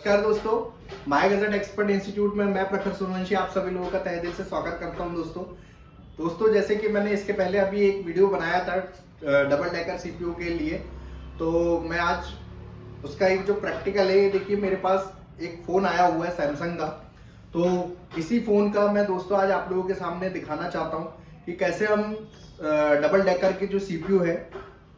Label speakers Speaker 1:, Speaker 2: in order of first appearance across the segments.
Speaker 1: नमस्कार दोस्तों, my gazette expert institute में मैं प्रखर सूर्यवंशी आप सभी लोगों का तहे दिल से स्वागत करता हूं। दोस्तों जैसे कि मैंने इसके पहले अभी एक वीडियो बनाया था डबल डेकर सीपीयू के लिए, तो मैं आज उसका एक जो प्रैक्टिकल है, ये देखिए मेरे पास एक फ़ोन आया हुआ है सैमसंग का। तो इसी फ़ोन का मैं दोस्तों आज आप लोगों के सामने दिखाना चाहता हूँ कि कैसे हम डबल डेकर की जो सीपीयू है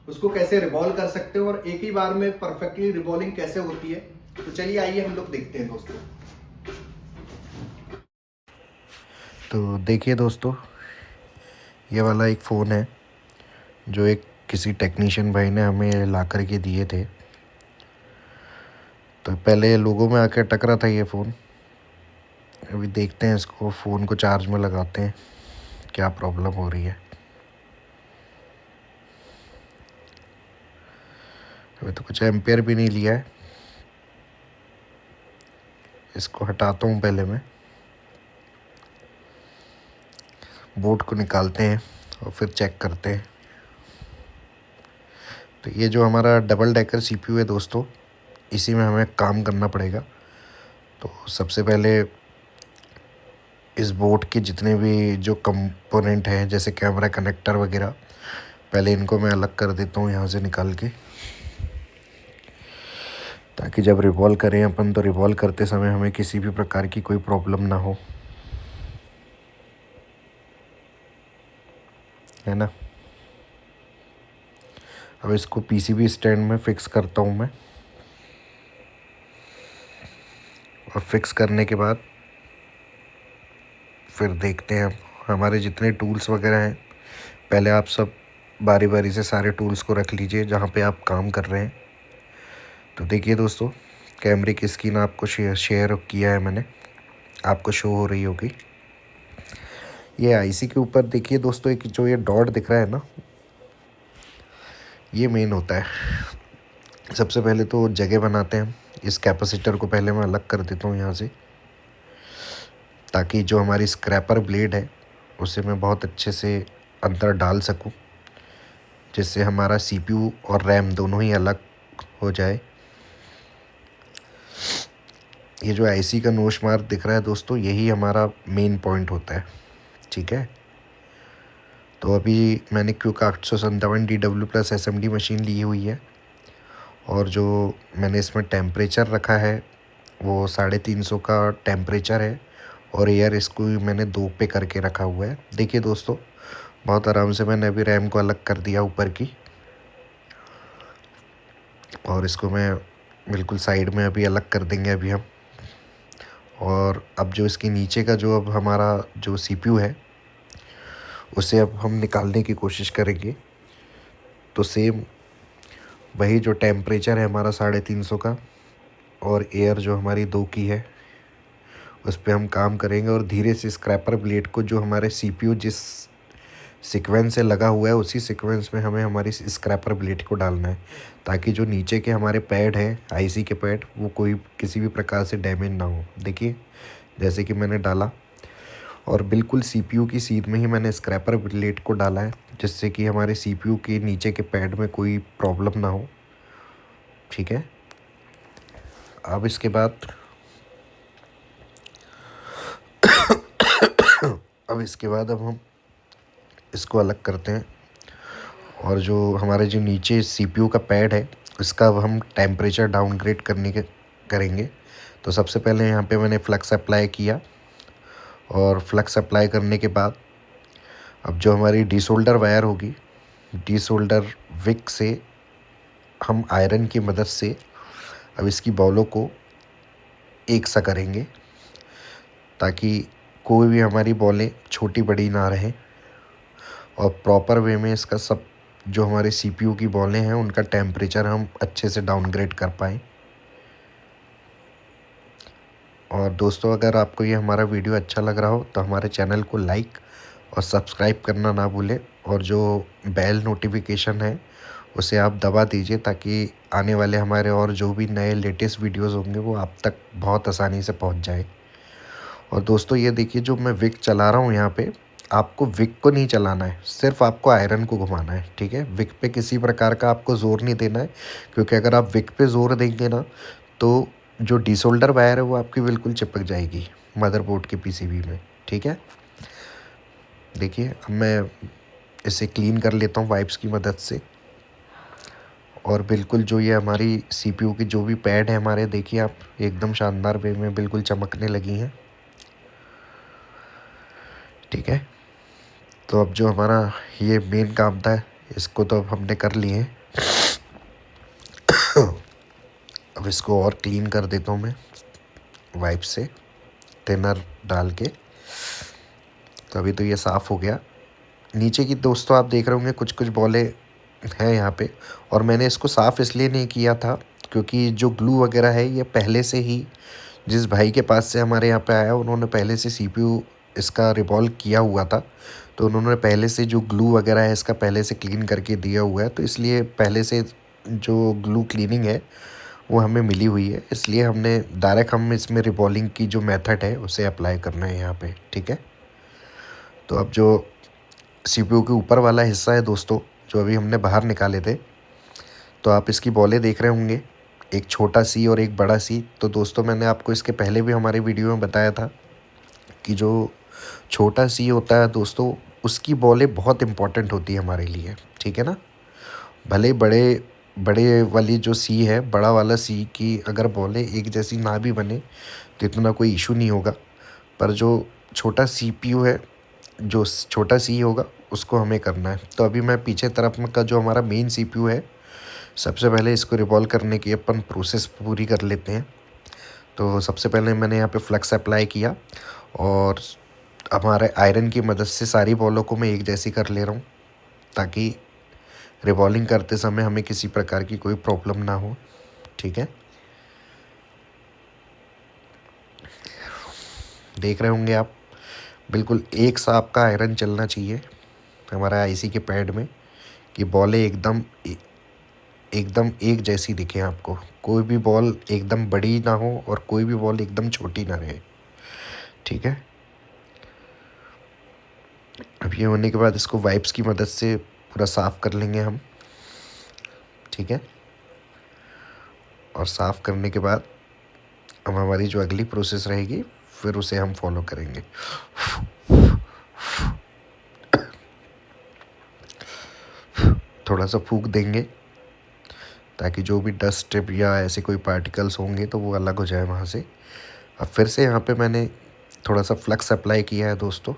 Speaker 1: उसको कैसे रिवॉल्व कर सकते हैं और एक ही बार में परफेक्टली रिवॉल्विंग कैसे होती है। तो चलिए आइए हम लोग देखते हैं दोस्तों।
Speaker 2: तो देखिए दोस्तों, ये वाला एक फ़ोन है जो एक किसी टेक्नीशियन भाई ने हमें ला कर के दिए थे। तो पहले लोगों में आकर टकरा था ये फ़ोन। अभी देखते हैं, इसको फ़ोन को चार्ज में लगाते हैं, क्या प्रॉब्लम हो रही है। अभी तो कुछ एम्पेयर भी नहीं लिया है। इसको हटाता हूँ, पहले मैं बोर्ड को निकालते हैं और फिर चेक करते हैं। तो ये जो हमारा डबल डेकर सीपीयू है दोस्तों, इसी में हमें काम करना पड़ेगा। तो सबसे पहले इस बोर्ड के जितने भी जो कंपोनेंट हैं, जैसे कैमरा कनेक्टर वगैरह, पहले इनको मैं अलग कर देता हूँ यहाँ से निकाल के, ताकि जब रिवॉल्व करें अपन तो रिवॉल्व करते समय हमें किसी भी प्रकार की कोई प्रॉब्लम ना हो, है ना। अब इसको पीसीबी स्टैंड में फ़िक्स करता हूँ मैं, और फिक्स करने के बाद फिर देखते हैं हमारे जितने टूल्स वगैरह हैं। पहले आप सब बारी बारी से सारे टूल्स को रख लीजिए जहाँ पे आप काम कर रहे हैं। तो देखिए दोस्तों, कैमरे की स्क्रीन आपको शेयर किया है मैंने, आपको शो हो रही होगी। ये आईसी के ऊपर देखिए दोस्तों, एक जो ये डॉट दिख रहा है ना, ये मेन होता है। सबसे पहले तो जगह बनाते हैं। इस कैपेसिटर को पहले मैं अलग कर देता हूँ यहाँ से, ताकि जो हमारी स्क्रैपर ब्लेड है उसे मैं बहुत अच्छे से अंदर डाल सकूँ, जिससे हमारा सीपीयू और रैम दोनों ही अलग हो जाए। ये जो आईसी का नोश मार्क दिख रहा है दोस्तों, यही हमारा मेन पॉइंट होता है, ठीक है। तो अभी मैंने क्यूक 857 DW+SMD मशीन ली हुई है, और जो मैंने इसमें टेम्परेचर रखा है वो 350 का टेम्परेचर है, और एयर इसको मैंने 2 पे करके रखा हुआ है। देखिए दोस्तों, बहुत आराम से मैंने अभी रैम को अलग कर दिया ऊपर की, और इसको मैं बिल्कुल साइड में अभी अलग कर देंगे अभी हम। और अब जो इसके नीचे का जो अब हमारा जो सीपीयू है उसे अब हम निकालने की कोशिश करेंगे। तो सेम वही जो टेम्परेचर है हमारा 350 का, और एयर जो हमारी 2 की है, उस पर हम काम करेंगे। और धीरे से स्क्रैपर ब्लेड को, जो हमारे सीपीयू जिस सीक्वेंस से लगा हुआ है उसी सीक्वेंस में हमें हमारी स्क्रैपर ब्लेड को डालना है, ताकि जो नीचे के हमारे पैड हैं, आईसी के पैड, वो कोई किसी भी प्रकार से डैमेज ना हो। देखिए जैसे कि मैंने डाला, और बिल्कुल सीपीयू की सीध में ही मैंने स्क्रैपर ब्लेड को डाला है, जिससे कि हमारे सीपीयू के नीचे के पैड में कोई प्रॉब्लम ना हो, ठीक है। अब इसके बाद अब हम इसको अलग करते हैं, और जो हमारे जो नीचे सीपीयू का पैड है इसका अब हम टेम्परेचर डाउनग्रेड करेंगे। तो सबसे पहले यहाँ पे मैंने फ्लक्स अप्लाई किया, और फ्लक्स अप्लाई करने के बाद अब जो हमारी डीसोल्डर वायर होगी, डीसोल्डर विक से हम आयरन की मदद से अब इसकी बॉलों को एक सा करेंगे, ताकि कोई भी हमारी बॉलें छोटी बड़ी ना रहें, और प्रॉपर वे में इसका सब जो हमारे सीपीयू की बॉलें हैं उनका टेम्परेचर हम अच्छे से डाउनग्रेड कर पाएँ। और दोस्तों, अगर आपको ये हमारा वीडियो अच्छा लग रहा हो तो हमारे चैनल को लाइक और सब्सक्राइब करना ना भूलें, और जो बेल नोटिफिकेशन है उसे आप दबा दीजिए, ताकि आने वाले हमारे और जो भी नए लेटेस्ट वीडियोस होंगे वो आप तक बहुत आसानी से पहुंच जाए। और दोस्तों, ये देखिए जो मैं विक चला रहा हूँ यहाँ पे, आपको विक को नहीं चलाना है, सिर्फ आपको आयरन को घुमाना है, ठीक है। विक पे किसी प्रकार का आपको ज़ोर नहीं देना है, क्योंकि अगर आप विक पे ज़ोर देंगे ना तो जो डिसोल्डर वायर है वो आपकी बिल्कुल चिपक जाएगी मदरबोर्ड के पीसीबी में, ठीक है। देखिए अब मैं इसे क्लीन कर लेता हूँ वाइप्स की मदद से। और बिल्कुल जो ये हमारी सीपीयू की जो भी पैड है हमारे, देखिए आप एकदम शानदार वे में बिल्कुल चमकने लगी हैं, ठीक है। तो अब जो हमारा ये मेन काम था इसको तो अब हमने कर लिए हैं। अब इसको और क्लीन कर देता हूँ मैं वाइप से थिनर डाल के। तो अभी तो ये साफ़ हो गया। नीचे की दोस्तों आप देख रहे होंगे कुछ कुछ बॉलें हैं यहाँ पे, और मैंने इसको साफ़ इसलिए नहीं किया था क्योंकि जो ग्लू वगैरह है ये पहले से ही जिस भाई के पास से हमारे यहाँ पे आया उन्होंने पहले से सीपीयू इसका रिवॉल्व किया हुआ था, तो उन्होंने पहले से जो ग्लू वगैरह है इसका पहले से क्लीन करके दिया हुआ है, तो इसलिए पहले से जो ग्लू क्लीनिंग है वो हमें मिली हुई है, इसलिए हमने डायरेक्ट हम इसमें रिवॉल्विंग की जो मेथड है उसे अप्लाई करना है यहाँ पे, ठीक है। तो अब जो सीपीयू के ऊपर वाला हिस्सा है दोस्तों जो अभी हमने बाहर निकाले थे, तो आप इसकी बॉलें देख रहे होंगे, एक छोटा सी और एक बड़ा सी। तो दोस्तों मैंने आपको इसके पहले भी हमारे वीडियो में बताया था कि जो छोटा सी होता है दोस्तों उसकी बॉलें बहुत इम्पोर्टेंट होती है हमारे लिए, ठीक है ना। भले बड़े बड़े वाली जो सी है, बड़ा वाला सी की अगर बॉलें एक जैसी ना भी बने तो इतना कोई इशू नहीं होगा, पर जो छोटा सीपीयू है, जो छोटा सी होगा उसको हमें करना है। तो अभी मैं पीछे तरफ में का जो हमारा मेन सीपीयू है, सबसे पहले इसको रिवॉल्व करने की अपन प्रोसेस पूरी कर लेते हैं। तो सबसे पहले मैंने यहाँ पे फ्लक्स अप्लाई किया और हमारे आयरन की मदद से सारी बॉलों को मैं एक जैसी कर ले रहा हूँ ताकि रिवॉल्विंग करते समय हमें किसी प्रकार की कोई प्रॉब्लम ना हो, ठीक है। देख रहे होंगे आप बिल्कुल एक सा आपका आयरन चलना चाहिए हमारा आईसी के पैड में कि बॉलें एकदम एक जैसी दिखे आपको, कोई भी बॉल एकदम बड़ी ना हो और कोई भी बॉल एकदम छोटी ना रहे, ठीक है। अब ये होने के बाद इसको वाइप्स की मदद से पूरा साफ़ कर लेंगे हम, ठीक है। और साफ़ करने के बाद अब हमारी जो अगली प्रोसेस रहेगी फिर उसे हम फॉलो करेंगे। थोड़ा सा फूंक देंगे ताकि जो भी डस्ट या ऐसे कोई पार्टिकल्स होंगे तो वो अलग हो जाए वहाँ से। अब फिर से यहाँ पे मैंने थोड़ा सा फ्लक्स अप्लाई किया है दोस्तों,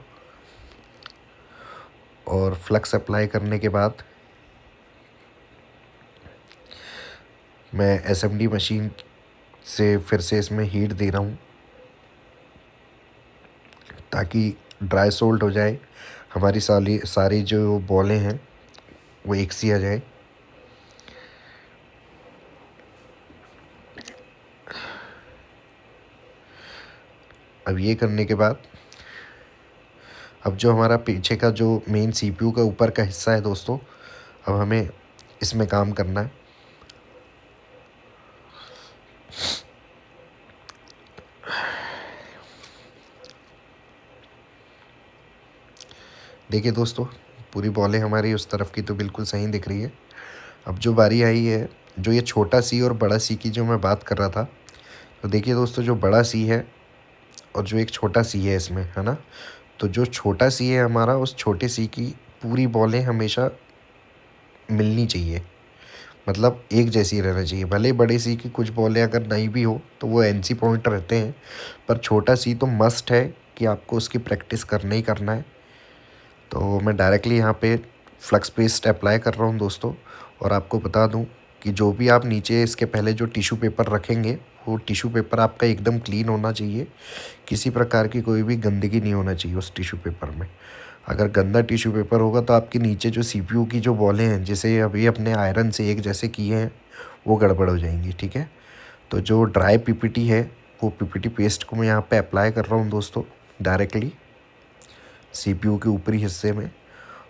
Speaker 2: और फ्लक्स अप्लाई करने के बाद मैं एसएमडी मशीन से फिर से इसमें हीट दे रहा हूँ ताकि ड्राई सोल्ड हो जाए, हमारी सारी जो बॉलें हैं वो एक सी आ जाए। अब ये करने के बाद अब जो हमारा पीछे का जो मेन सीपीयू का ऊपर का हिस्सा है दोस्तों, अब हमें इसमें काम करना है। देखिए दोस्तों पूरी बॉलें हमारी उस तरफ की तो बिल्कुल सही दिख रही है। अब जो बारी आई है जो ये छोटा सी और बड़ा सी की जो मैं बात कर रहा था, तो देखिए दोस्तों जो बड़ा सी है और जो एक छोटा सी है इसमें, है ना, तो जो छोटा सी है हमारा उस छोटे सी की पूरी बॉलें हमेशा मिलनी चाहिए, मतलब एक जैसी रहना चाहिए। भले बड़े सी की कुछ बॉलें अगर नहीं भी हो तो वो एनसी पॉइंट रहते हैं, पर छोटा सी तो मस्ट है कि आपको उसकी प्रैक्टिस करना ही करना है। तो मैं डायरेक्टली यहाँ पे फ्लक्स पेस्ट अप्लाई कर रहा हूँ दोस्तों, और आपको बता दूँ कि जो भी आप नीचे इसके पहले जो टिश्यू पेपर रखेंगे वो टिश्यू पेपर आपका एकदम क्लीन होना चाहिए, किसी प्रकार की कोई भी गंदगी नहीं होना चाहिए उस टिश्यू पेपर में। अगर गंदा टिश्यू पेपर होगा तो आपके नीचे जो सीपीयू की जो बॉलें हैं जिसे अभी अपने आयरन से एक जैसे किए हैं वो गड़बड़ हो जाएंगी, ठीक है। तो जो ड्राई पीपीटी है वो पीपीटी पेस्ट को मैं यहाँ पे अप्लाई कर रहा हूँ दोस्तों डायरेक्टली सीपीयू के ऊपरी हिस्से में,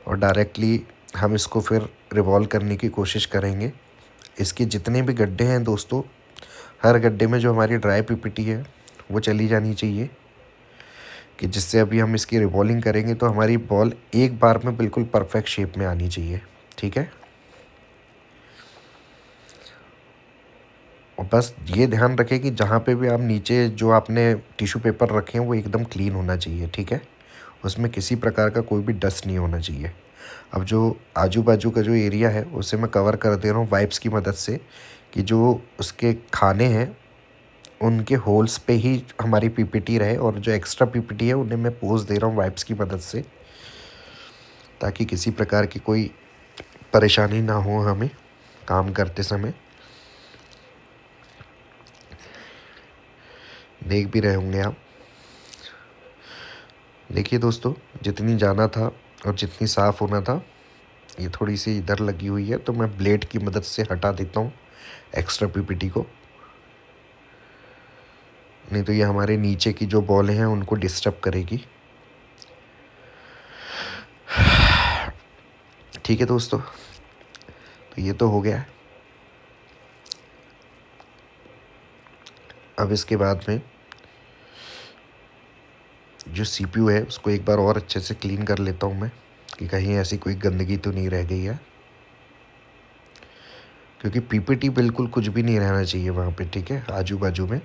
Speaker 2: और डायरेक्टली हम इसको फिर रिवॉल्व करने की कोशिश करेंगे। इसके जितने भी गड्ढे हैं दोस्तों, हर गड्ढे में जो हमारी ड्राई पीपीटी है वो चली जानी चाहिए, कि जिससे अभी हम इसकी रिवॉल्विंग करेंगे तो हमारी बॉल एक बार में बिल्कुल परफेक्ट शेप में आनी चाहिए, ठीक है। और बस ये ध्यान रखें कि जहाँ पे भी आप नीचे जो आपने टिश्यू पेपर रखे हैं वो एकदम क्लीन होना चाहिए, ठीक है। उसमें किसी प्रकार का कोई भी डस्ट नहीं होना चाहिए। अब जो आजू बाजू का जो एरिया है उसे मैं कवर कर दे रहा हूँ वाइप्स की मदद से, कि जो उसके खाने हैं उनके होल्स पे ही हमारी पीपीटी रहे, और जो एक्स्ट्रा पीपीटी है उन्हें मैं पोंछ दे रहा हूँ वाइप्स की मदद से, ताकि किसी प्रकार की कोई परेशानी ना हो हमें काम करते समय। देख भी रहे होंगे आप। देखिए दोस्तों, जितनी जाना था और जितनी साफ़ होना था, ये थोड़ी सी इधर लगी हुई है, तो मैं ब्लेड की मदद से हटा देता हूँ एक्स्ट्रा पीपीटी को, नहीं तो ये हमारे नीचे की जो बॉलें हैं उनको डिस्टर्ब करेगी। ठीक है दोस्तों, तो ये तो हो गया है। अब इसके बाद में जो सीपीयू है उसको एक बार और अच्छे से क्लीन कर लेता हूँ मैं, कि कहीं ऐसी कोई गंदगी तो नहीं रह गई है, क्योंकि पीपीटी बिल्कुल कुछ भी नहीं रहना चाहिए वहाँ पे, ठीक है। आजू बाजू में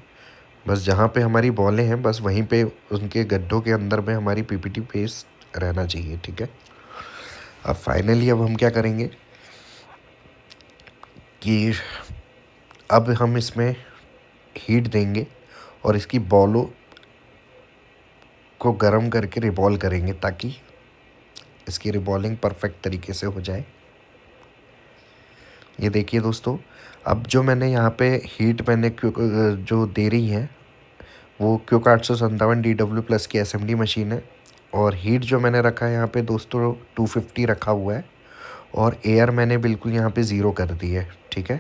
Speaker 2: बस जहाँ पे हमारी बॉलें हैं बस वहीं पे उनके गड्ढों के अंदर में हमारी पीपीटी पेस्ट रहना चाहिए, ठीक है। अब फाइनली अब हम क्या करेंगे कि अब हम इसमें हीट देंगे और इसकी बॉलों को गर्म करके रिबॉल करेंगे, ताकि इसकी रिबॉलिंग परफेक्ट तरीके से हो जाए। ये देखिए दोस्तों, अब जो मैंने यहाँ पे हीट मैंने जो दे रही है वो क्यूक 857 DW+ की SMD मशीन है, और हीट जो मैंने रखा है यहाँ पे दोस्तों 250 रखा हुआ है, और एयर मैंने बिल्कुल यहाँ पे ज़ीरो कर दी है, ठीक है।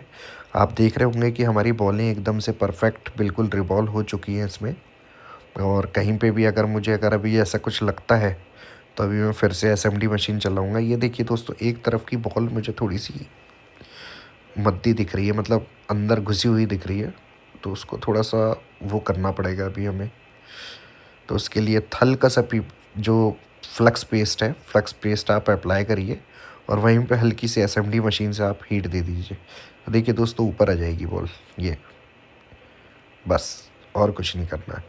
Speaker 2: आप देख रहे होंगे कि हमारी बॉलें एकदम से परफेक्ट बिल्कुल रिबॉल हो चुकी हैं इसमें, और कहीं पे भी अगर अभी ऐसा कुछ लगता है तो अभी मैं फिर से SMD मशीन चलाऊँगा। ये देखिए दोस्तों, एक तरफ की बॉल मुझे थोड़ी सी मद्दी दिख रही है, मतलब अंदर घुसी हुई दिख रही है, तो उसको थोड़ा सा वो करना पड़ेगा अभी हमें। तो उसके लिए हल्का सा जो फ्लक्स पेस्ट आप अप्लाई करिए, और वहीं पे हल्की सी SMD मशीन से आप हीट दे दीजिए। तो देखिए दोस्तों, ऊपर आ जाएगी बॉल, ये बस, और कुछ नहीं करना है।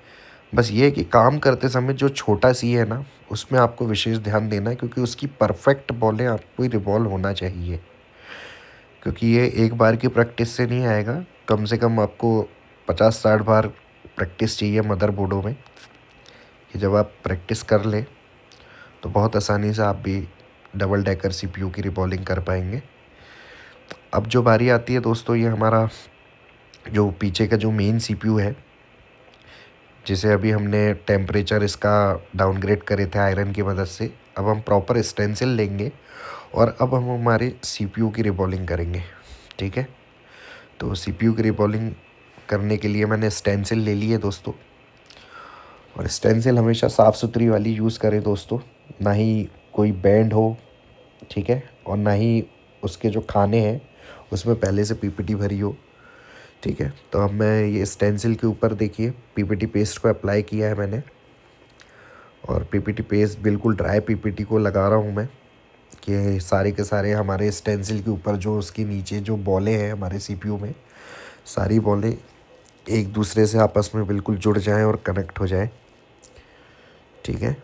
Speaker 2: बस ये है कि काम करते समय जो छोटा सी है ना, उसमें आपको विशेष ध्यान देना है, क्योंकि उसकी परफेक्ट बॉलें आपको ही रिवॉल्व होना चाहिए, क्योंकि ये एक बार की प्रैक्टिस से नहीं आएगा। कम से कम आपको 50-60 बार प्रैक्टिस चाहिए मदरबोर्डों में, कि जब आप प्रैक्टिस कर लें तो बहुत आसानी से आप भी डबल डेकर CPU की रिबॉलिंग कर पाएंगे। अब जो बारी आती है दोस्तों, ये हमारा जो पीछे का जो मेन CPU है, जिसे अभी हमने टेम्परेचर इसका डाउनग्रेड करे थे आयरन की मदद से, अब हम प्रॉपर स्टेंसिल लेंगे और अब हम हमारे CPU की रिबॉलिंग करेंगे, ठीक है। तो CPU की रिबॉलिंग करने के लिए मैंने स्टेंसिल ले ली है दोस्तों, और स्टेंसिल हमेशा साफ़ सुथरी वाली यूज़ करें दोस्तों, ना ही कोई बैंड हो, ठीक है, और ना ही उसके जो खाने हैं उसमें पहले से पीपीटी भरी हो, ठीक है। तो अब मैं ये स्टेंसिल के ऊपर देखिए पीपीटी पेस्ट को अप्लाई किया है मैंने, और पीपीटी पेस्ट बिल्कुल ड्राई पीपीटी को लगा रहा हूँ मैं, कि सारे के सारे हमारे स्टेंसिल के ऊपर जो उसके नीचे जो बॉलें हैं हमारे CPU में, सारी बॉलें एक दूसरे से आपस में बिल्कुल जुड़ जाएं और कनेक्ट हो जाए, ठीक है।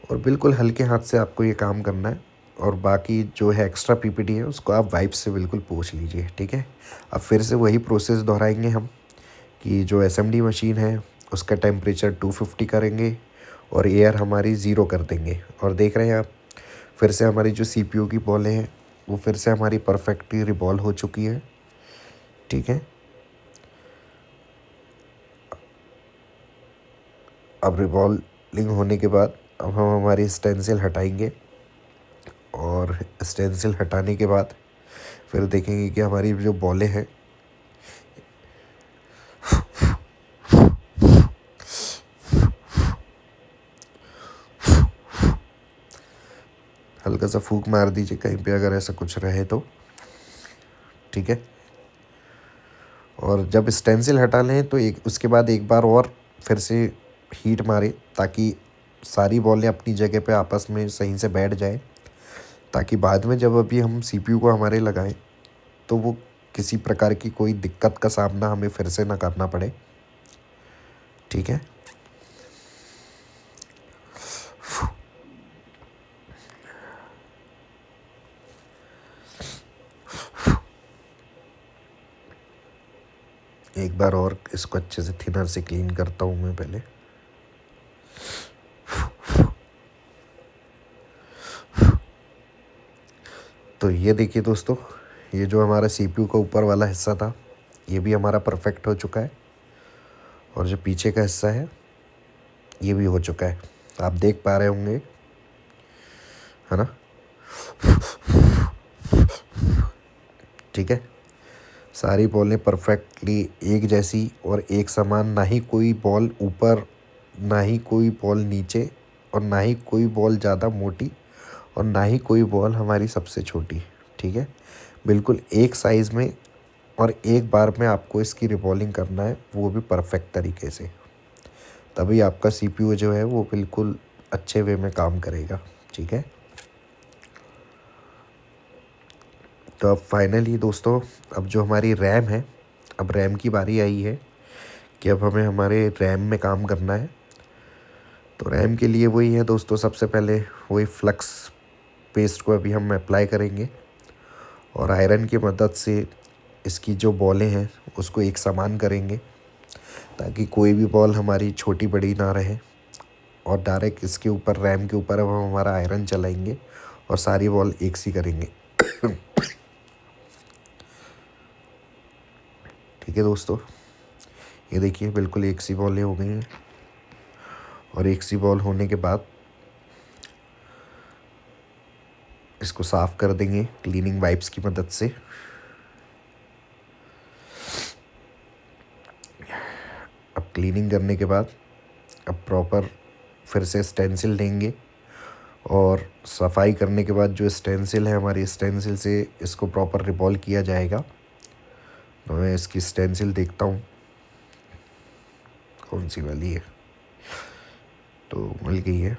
Speaker 2: और बिल्कुल हल्के हाथ से आपको ये काम करना है, और बाकी जो है एक्स्ट्रा पीपीटी है उसको आप वाइप से बिल्कुल पोंछ लीजिए, ठीक है। अब फिर से वही प्रोसेस दोहराएंगे हम, कि जो SMD मशीन है उसका टेम्परेचर 250 करेंगे और एयर हमारी ज़ीरो कर देंगे, और देख रहे हैं आप फिर से हमारी जो CPU की बॉलें हैं वो फिर से हमारी परफेक्टली रिबॉल हो चुकी है, ठीक है। अब रिबॉलिंग होने के बाद अब हम हमारी स्टेंसिल हटाएंगे, और स्टेंसिल हटाने के बाद फिर देखेंगे कि हमारी जो बॉलें हैं हल्का सा फूंक मार दीजिए कहीं पे अगर ऐसा कुछ रहे तो, ठीक है। और जब स्टेंसिल हटा लें तो उसके बाद एक बार और फिर से हीट मारें, ताकि सारी बॉलें अपनी जगह पे आपस में सही से बैठ जाए, ताकि बाद में जब अभी हम CPU को हमारे लगाएं तो वो किसी प्रकार की कोई दिक्कत का सामना हमें फिर से ना करना पड़े। ठीक है। एक बार और इसको अच्छे से थिनर से क्लीन करता हूँ मैं पहले। तो ये देखिए दोस्तों, ये जो हमारा सीपीयू का ऊपर वाला हिस्सा था ये भी हमारा परफेक्ट हो चुका है, और जो पीछे का हिस्सा है ये भी हो चुका है। आप देख पा रहे होंगे, है ना। ठीक है, सारी बॉलें परफेक्टली एक जैसी और एक समान, ना ही कोई बॉल ऊपर, ना ही कोई बॉल नीचे, और ना ही कोई बॉल ज़्यादा मोटी, और ना ही कोई बॉल हमारी सबसे छोटी। ठीक है, बिल्कुल एक साइज़ में और एक बार में आपको इसकी रिबॉलिंग करना है, वो भी परफेक्ट तरीके से, तभी आपका सीपीयू जो है वो बिल्कुल अच्छे वे में काम करेगा। ठीक है, तो अब फाइनली दोस्तों, अब जो हमारी रैम है, अब रैम की बारी आई है कि अब हमें हमारे रैम में काम करना है। तो रैम के लिए वही है दोस्तों, सबसे पहले वही फ्लक्स पेस्ट को अभी हम अप्लाई करेंगे, और आयरन की मदद से इसकी जो बॉलें हैं उसको एक समान करेंगे, ताकि कोई भी बॉल हमारी छोटी बड़ी ना रहे। और डायरेक्ट इसके ऊपर, रैम के ऊपर अब हम हमारा आयरन चलाएंगे और सारी बॉल एक सी करेंगे। ठीक है दोस्तों, ये देखिए बिल्कुल एक सी बॉलें हो गई हैं, और एक सी बॉल होने के बाद इसको साफ़ कर देंगे क्लीनिंग वाइप्स की मदद से। अब क्लीनिंग करने के बाद अब प्रॉपर फिर से स्टेंसिल लेंगे, और सफाई करने के बाद जो स्टेंसिल है हमारी, स्टेंसिल से इसको प्रॉपर रिबॉल किया जाएगा। तो मैं इसकी स्टेंसिल देखता हूँ कौन सी वाली है। तो मिल गई है।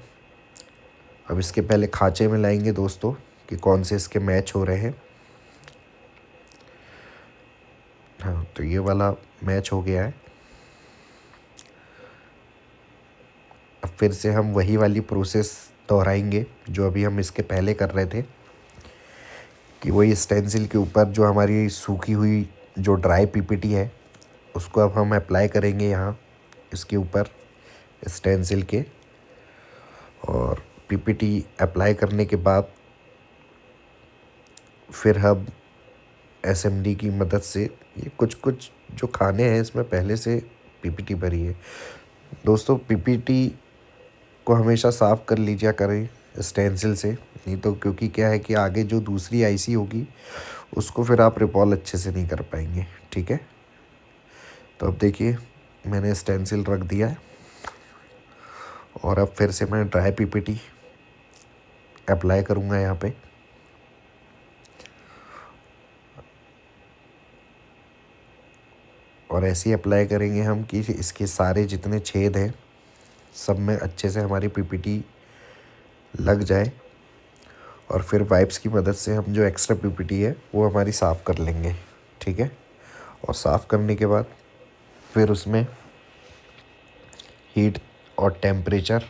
Speaker 2: अब इसके पहले खांचे में लाएंगे दोस्तों कि कौन से इसके मैच हो रहे हैं। हाँ, तो ये वाला मैच हो गया है। अब फिर से हम वही वाली प्रोसेस दोहराएंगे जो अभी हम इसके पहले कर रहे थे, कि वही स्टेंसिल के ऊपर जो हमारी सूखी हुई जो ड्राई पीपीटी है उसको अब हम अप्लाई करेंगे यहाँ इसके ऊपर स्टेंसिल के। और पीपीटी अप्लाई करने के बाद फिर हम एसएमडी की मदद से, ये कुछ कुछ जो खाने हैं इसमें पहले से पीपीटी भरी है दोस्तों। पीपीटी को हमेशा साफ़ कर लीजिए करें स्टेंसिल से, नहीं तो क्योंकि क्या है कि आगे जो दूसरी आईसी होगी उसको फिर आप रिपॉल अच्छे से नहीं कर पाएंगे। ठीक है, तो अब देखिए मैंने स्टेंसिल रख दिया है, और अब फिर से मैं ड्राई पीपीटी अप्लाई करूँगा यहाँ पे। और ऐसे ही अप्लाई करेंगे हम कि इसके सारे जितने छेद हैं सब में अच्छे से हमारी पीपीटी लग जाए, और फिर वाइप्स की मदद से हम जो एक्स्ट्रा पीपीटी है वो हमारी साफ़ कर लेंगे। ठीक है, और साफ़ करने के बाद फिर उसमें हीट और टेम्परेचर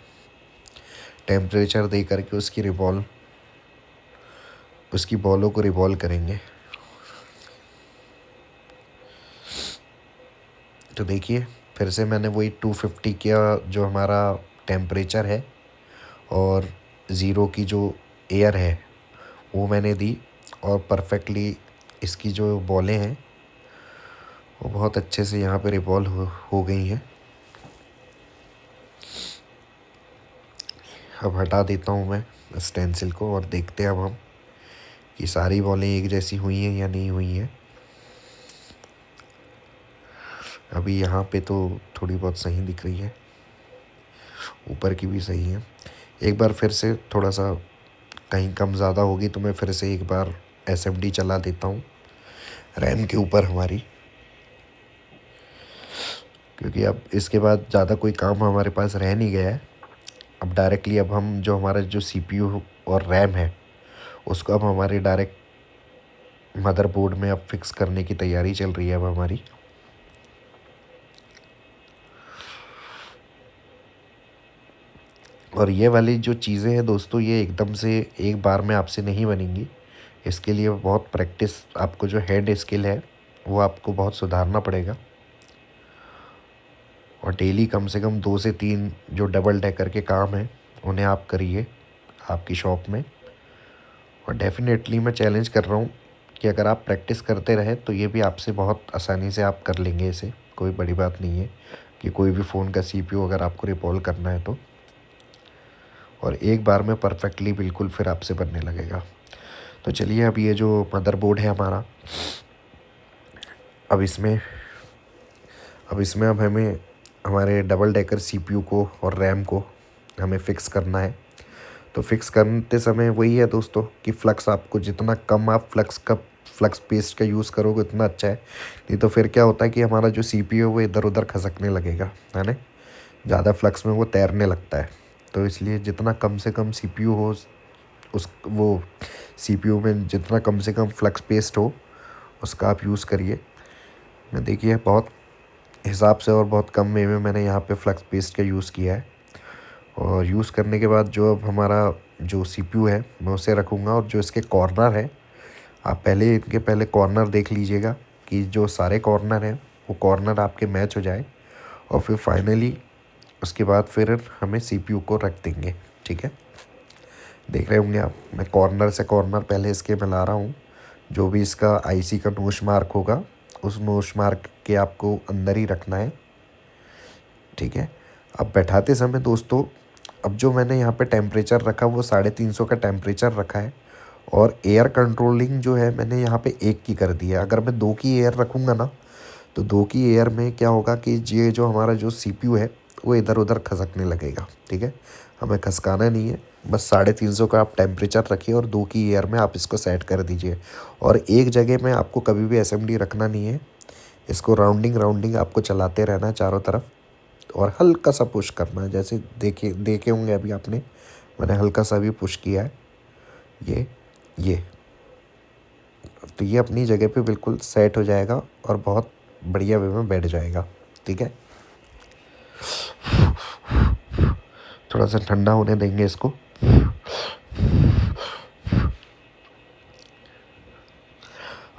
Speaker 2: दे करके उसकी बॉलों को रिवॉल्व करेंगे। तो देखिए फिर से मैंने वही 250 का जो हमारा टेम्परेचर है और 0 की जो एयर है वो मैंने दी, और परफेक्टली इसकी जो बॉलें हैं वो बहुत अच्छे से यहाँ पे रिवॉल्व हो गई हैं। अब हटा देता हूँ मैं स्टेंसिल को, और देखते हैं अब हम कि सारी बॉलें एक जैसी हुई हैं या नहीं हुई हैं। अभी यहाँ पे तो थोड़ी बहुत सही दिख रही है, ऊपर की भी सही है। एक बार फिर से थोड़ा सा कहीं कम ज़्यादा होगी तो मैं फिर से एक बार एसएमडी चला देता हूँ रैम के ऊपर हमारी, क्योंकि अब इसके बाद ज़्यादा कोई काम हमारे पास रह नहीं गया है। अब डायरेक्टली अब हम जो हमारा जो सीपीयू और रैम है उसको अब हमारे डायरेक्ट मदरबोर्ड में अब फिक्स करने की तैयारी चल रही है अब हमारी। और ये वाली जो चीज़ें हैं दोस्तों, ये एकदम से एक बार में आपसे नहीं बनेंगी। इसके लिए बहुत प्रैक्टिस, आपको जो हैंड स्किल है वो आपको बहुत सुधारना पड़ेगा। और डेली कम से कम 2 से 3 जो डबल डेकर के काम हैं उन्हें आप करिए आपकी शॉप में। और डेफ़िनेटली मैं चैलेंज कर रहा हूँ कि अगर आप प्रैक्टिस करते रहें तो ये भी आपसे बहुत आसानी से आप कर लेंगे इसे। कोई बड़ी बात नहीं है कि कोई भी फ़ोन का सीपीयू अगर आपको रिकॉल करना है तो, और एक बार में परफेक्टली बिल्कुल फिर आपसे बनने लगेगा। तो चलिए, अब ये जो मदरबोर्ड है हमारा, अब इसमें अब हमें हमारे डबल डेकर सीपीयू को और रैम को हमें फ़िक्स करना है। तो फिक्स करते समय वही है दोस्तों कि फ्लक्स, आपको जितना कम आप फ्लक्स पेस्ट का यूज़ करोगे उतना अच्छा है। नहीं तो फिर क्या होता है कि हमारा जो सीपीयू है वो इधर उधर खसकने लगेगा, है ना। ज़्यादा फ्लक्स में वो तैरने लगता है। तो इसलिए जितना कम से कम सीपीयू हो, उस वो सीपीयू में जितना कम से कम फ्लक्स पेस्ट हो उसका आप यूज़ करिए। मैं देखिए बहुत हिसाब से और बहुत कम में मैंने यहाँ पे फ्लक्स पेस्ट का यूज़ किया है। और यूज़ करने के बाद जो अब हमारा जो सीपीयू है मैं उसे रखूँगा, और जो इसके कॉर्नर है, आप इनके पहले कॉर्नर देख लीजिएगा कि जो सारे कॉर्नर हैं वो कॉर्नर आपके मैच हो जाए। और फिर फाइनली उसके बाद फिर हमें सीपीयू को रख देंगे, ठीक है। देख रहे होंगे आप, मैं कॉर्नर से कॉर्नर पहले इसके मिला रहा हूँ। जो भी इसका आईसी का नोश मार्क होगा उस नोश मार्क के आपको अंदर ही रखना है, ठीक है। अब बैठाते समय दोस्तों, अब जो मैंने यहाँ पे टेम्परेचर रखा वो 350 का टेम्परेचर रखा है। और एयर कंट्रोलिंग जो है मैंने यहाँ पे 1 की कर दी है। अगर मैं 2 की एयर रखूँगा ना तो 2 की एयर में क्या होगा कि ये जो हमारा जो सीपीयू है वो इधर उधर खसकने लगेगा, ठीक है। हमें खसकाना नहीं है, बस 350 का आप टेम्परेचर रखिए और 2 की एयर में आप इसको सेट कर दीजिए। और एक जगह में आपको कभी भी एसएमडी रखना नहीं है। इसको राउंडिंग आपको चलाते रहना है चारों तरफ, और हल्का सा पुश करना है। जैसे देखे होंगे अभी आपने, मैंने हल्का सा भी पुश किया है। ये तो ये अपनी जगह पे बिल्कुल सेट हो जाएगा और बहुत बढ़िया वे में बैठ जाएगा, ठीक है। थोड़ा सा ठंडा होने देंगे इसको।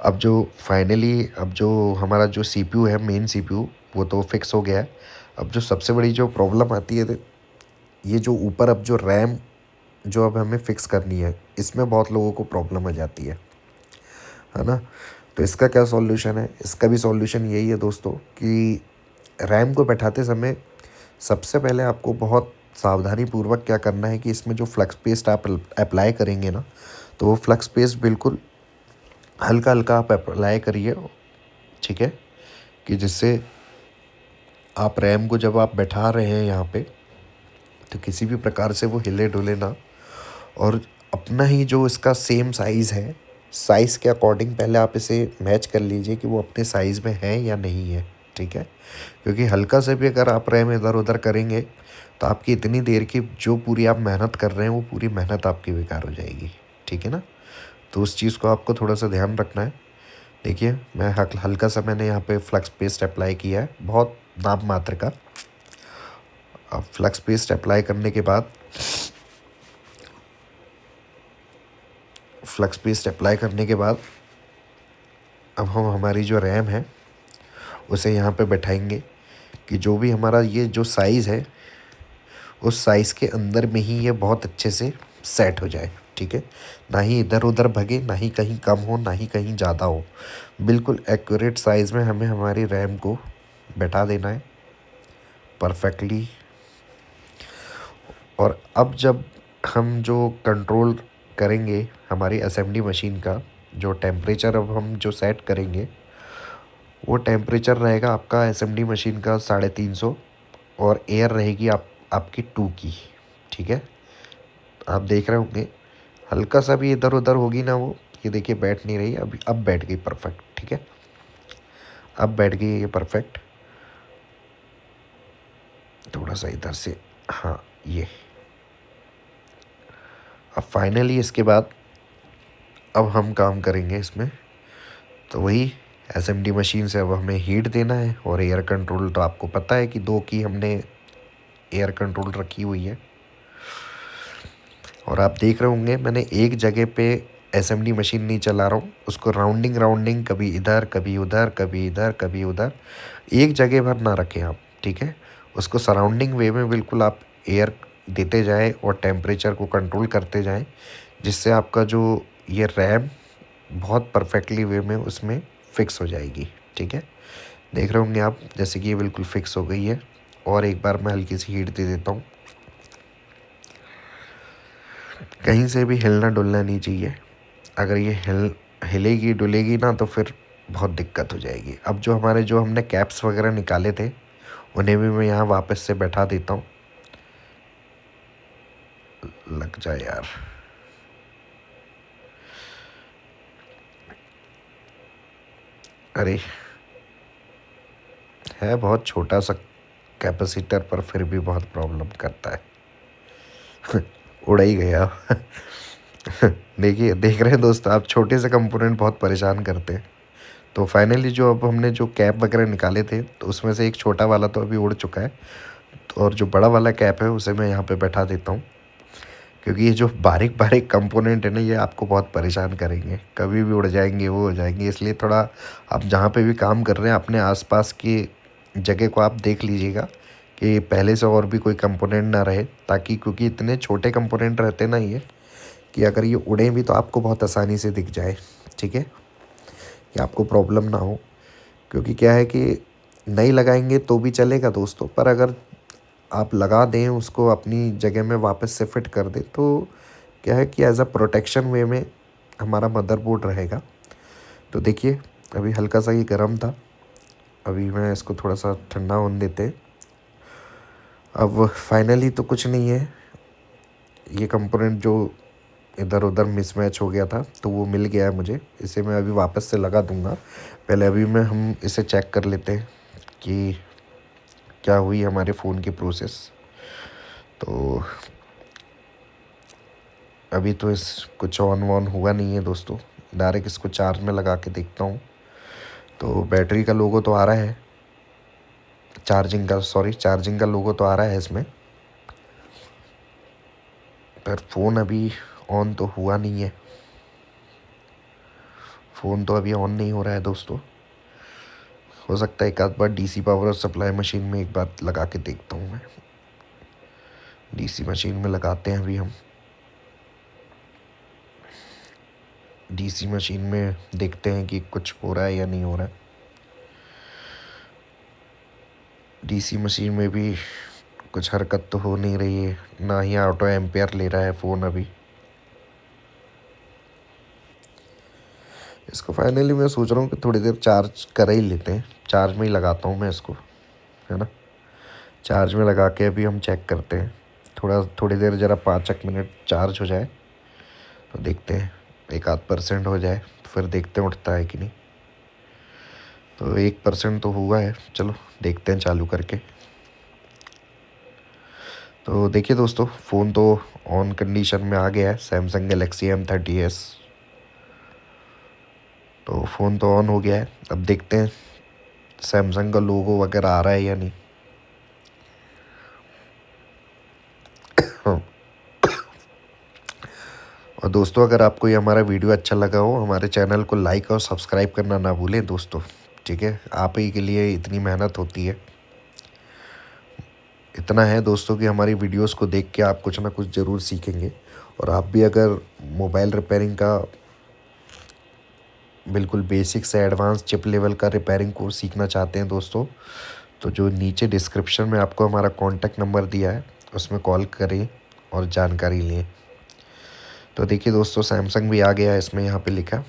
Speaker 2: अब जो हमारा जो सीपीयू है, मेन सीपीयू, वो तो फिक्स हो गया है। अब जो सबसे बड़ी जो प्रॉब्लम आती है, ये जो ऊपर अब जो रैम जो अब हमें फ़िक्स करनी है, इसमें बहुत लोगों को प्रॉब्लम आ जाती है ना। तो इसका क्या सॉल्यूशन है? इसका भी सॉल्यूशन यही है दोस्तों कि रैम को बैठाते समय सबसे पहले आपको बहुत सावधानी पूर्वक क्या करना है कि इसमें जो फ्लक्स पेस्ट आप अप्लाई करेंगे ना, तो वो फ्लक्स पेस्ट बिल्कुल हल्का हल्का आप अप्लाई करिए, ठीक है। कि जिससे आप रैम को जब आप बैठा रहे हैं यहाँ पे, तो किसी भी प्रकार से वो हिले डुले ना। और अपना ही जो इसका सेम साइज़ है, साइज़ के अकॉर्डिंग पहले आप इसे मैच कर लीजिए कि वो अपने साइज़ में है या नहीं है, ठीक है। क्योंकि हल्का से भी अगर आप रैम इधर उधर करेंगे तो आपकी इतनी देर की जो पूरी आप मेहनत कर रहे हैं वो पूरी मेहनत आपकी बेकार हो जाएगी, ठीक है ना। तो उस चीज़ को आपको थोड़ा सा ध्यान रखना है। देखिए मैं हल्का सा मैंने यहाँ पे फ्लक्स पेस्ट अप्लाई किया है, बहुत नाम मात्र का। अब फ्लक्स पेस्ट अप्लाई करने के बाद अब हम हमारी जो रैम है उसे यहाँ पे बैठाएंगे कि जो भी हमारा ये जो साइज़ है उस साइज़ के अंदर में ही ये बहुत अच्छे से सेट हो जाए, ठीक है। ना ही इधर उधर भगे, ना ही कहीं कम हो, ना ही कहीं ज़्यादा हो। बिल्कुल एक्यूरेट साइज़ में हमें हमारी रैम को बैठा देना है परफेक्टली। और अब जब हम जो कंट्रोल करेंगे हमारी असेंबली मशीन का, जो टेम्परेचर अब हम जो सेट करेंगे वो टेम्परेचर रहेगा आपका असेंबली मशीन का 350, और एयर रहेगी आपकी 2 की, ठीक है। आप देख रहे होंगे हल्का सा भी इधर उधर होगी ना वो, ये देखिए बैठ नहीं रही अभी, अब बैठ गई परफेक्ट, ठीक है। अब बैठ गई ये परफेक्ट। थोड़ा सा इधर से, हाँ ये। अब फाइनली इसके बाद अब हम काम करेंगे इसमें तो वही एसएमडी मशीन से अब हमें हीट देना है। और एयर कंट्रोल तो आपको पता है कि 2 की हमने एयर कंट्रोल रखी हुई है। और आप देख रहे होंगे मैंने एक जगह पे एसएमडी मशीन नहीं चला रहा हूँ, उसको राउंडिंग राउंडिंग कभी इधर कभी उधर कभी इधर कभी उधर, एक जगह पर ना रखें आप, ठीक है। उसको सराउंडिंग वे में बिल्कुल आप एयर देते जाएं और टेम्परेचर को कंट्रोल करते जाएं, जिससे आपका जो ये रैम बहुत परफेक्टली वे में उसमें फिक्स हो जाएगी, ठीक है। देख रहे होंगे आप जैसे कि ये बिल्कुल फिक्स हो गई है। और एक बार मैं हल्की सी हीट दे देता हूँ। कहीं से भी हिलना डुलना नहीं चाहिए। अगर ये हिलेगी डुलेगी ना तो फिर बहुत दिक्कत हो जाएगी। अब जो हमने कैप्स वगैरह निकाले थे उन्हें भी मैं यहाँ वापस से बैठा देता हूँ। लग जाए यार। अरे है बहुत छोटा सा कैपेसिटर, पर फिर भी बहुत प्रॉब्लम करता है। उड़ ही गया। देखिए, देख रहे हैं दोस्त आप, छोटे से कंपोनेंट बहुत परेशान करते हैं। तो फाइनली जो अब हमने जो कैप वगैरह निकाले थे तो उसमें से एक छोटा वाला तो अभी उड़ चुका है। तो और जो बड़ा वाला कैप है उसे मैं यहाँ पे बैठा देता हूँ, क्योंकि ये जो बारीक बारीक कंपोनेंट है ना ये आपको बहुत परेशान करेंगे, कभी भी उड़ जाएंगे, वो हो जाएंगे। इसलिए थोड़ा आप जहाँ पे भी काम कर रहे हैं अपने आसपास की जगह को आप देख लीजिएगा कि पहले से और भी कोई कंपोनेंट ना रहे, ताकि क्योंकि इतने छोटे कंपोनेंट रहते ना ये कि अगर ये उड़ें भी तो आपको बहुत आसानी से दिख जाए, ठीक है, कि आपको प्रॉब्लम ना हो। क्योंकि क्या है कि नहीं लगाएंगे तो भी चलेगा दोस्तों, पर अगर आप लगा दें उसको अपनी जगह में वापस से फिट कर दें तो क्या है कि एज अ प्रोटेक्शन वे में हमारा मदरबोर्ड रहेगा। तो देखिए अभी हल्का सा ये गर्म था, अभी मैं इसको थोड़ा सा ठंडा होने देते हैं। अब फाइनली तो कुछ नहीं है, ये कंपोनेंट जो इधर उधर मिसमैच हो गया था तो वो मिल गया है मुझे। इसे मैं अभी वापस से लगा दूंगा। पहले अभी मैं हम इसे चेक कर लेते हैं कि क्या हुई हमारे फ़ोन की प्रोसेस। तो अभी तो इस कुछ ऑन वॉन हुआ नहीं है दोस्तों। डायरेक्ट इसको चार्ज में लगा के देखता हूँ तो बैटरी का लोगो तो आ रहा है, चार्जिंग का लोगो तो आ रहा है इसमें, पर फ़ोन अभी ऑन तो हुआ नहीं है। फ़ोन तो अभी ऑन नहीं हो रहा है दोस्तों। हो सकता है एक आध बार डीसी पावर सप्लाई मशीन में एक बार लगा के देखता हूँ मैं। डीसी मशीन में लगाते हैं अभी हम। डीसी मशीन में देखते हैं कि कुछ हो रहा है या नहीं हो रहा है। डीसी मशीन में भी कुछ हरकत तो हो नहीं रही है, ना ही ऑटो एम्पेयर ले रहा है फ़ोन अभी। इसको फाइनली मैं सोच रहा हूँ कि थोड़ी देर चार्ज कर ही लेते हैं। चार्ज में ही लगाता हूँ मैं इसको, है ना। चार्ज में लगा के अभी हम चेक करते हैं। थोड़ी देर ज़रा 5 मिनट चार्ज हो जाए तो देखते हैं, 1-8% हो जाए तो फिर देखते हैं उठता है कि नहीं। तो 1% तो हुआ है, चलो देखते हैं चालू करके। तो देखिए दोस्तों फ़ोन तो ऑन कंडीशन में आ गया है, सैमसंग गैलेक्सी M30s। तो फ़ोन तो ऑन हो गया है। अब देखते हैं सैमसंग का लोगो वगैरह आ रहा है या नहीं। और दोस्तों अगर आपको ये हमारा वीडियो अच्छा लगा हो, हमारे चैनल को लाइक और सब्सक्राइब करना ना भूलें दोस्तों, ठीक है। आप ही के लिए इतनी मेहनत होती है। इतना है दोस्तों कि हमारी वीडियोस को देख के आप कुछ ना कुछ ज़रूर सीखेंगे। और आप भी अगर मोबाइल रिपेयरिंग का बिल्कुल बेसिक से एडवांस चिप लेवल का रिपेयरिंग कोर्स सीखना चाहते हैं दोस्तों, तो जो नीचे डिस्क्रिप्शन में आपको हमारा कॉन्टैक्ट नंबर दिया है उसमें कॉल करें और जानकारी लें। तो देखिए दोस्तों सैमसंग भी आ गया है इसमें, यहाँ पे लिखा,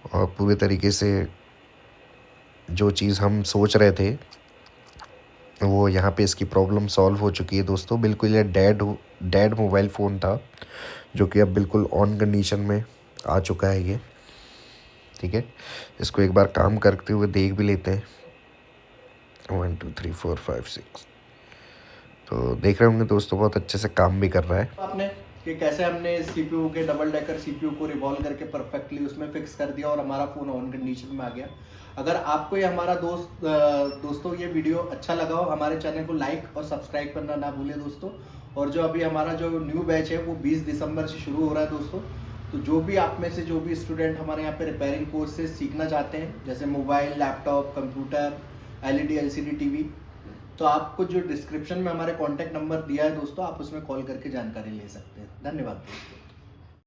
Speaker 2: और पूरे तरीके से जो चीज़ हम सोच रहे थे वो यहाँ पे इसकी प्रॉब्लम सॉल्व हो चुकी है दोस्तों। बिल्कुल ये डेड मोबाइल फ़ोन था जो कि अब बिल्कुल ऑन कंडीशन में आ चुका है ये, ठीक है। इसको एक बार काम करते हुए देख भी लेते हैं। 1 2 3 4 5 6। तो देख रहे होंगे दोस्तों बहुत अच्छे से काम भी कर रहा है।
Speaker 1: आपने कि कैसे हमने सीपीयू के डबल डेकर सीपीयू को रिवॉल्व करके परफेक्टली उसमें फिक्स कर दिया और हमारा फ़ोन ऑन कंडीशन में आ गया। अगर आपको ये हमारा दोस्तों ये वीडियो अच्छा लगा हो, हमारे चैनल को लाइक और सब्सक्राइब करना ना भूलें दोस्तों। और जो अभी हमारा जो न्यू बैच है वो 20 दिसंबर से शुरू हो रहा है दोस्तों। तो जो भी आप में से जो भी स्टूडेंट हमारे यहाँ पे रिपेयरिंग कोर्स से सीखना चाहते हैं, जैसे mobile, laptop, computer, LED LCD TV, तो आपको जो डिस्क्रिप्शन में हमारे कॉन्टैक्ट नंबर दिया है दोस्तों, आप उसमें कॉल करके जानकारी ले सकते हैं। धन्यवाद दोस्तों।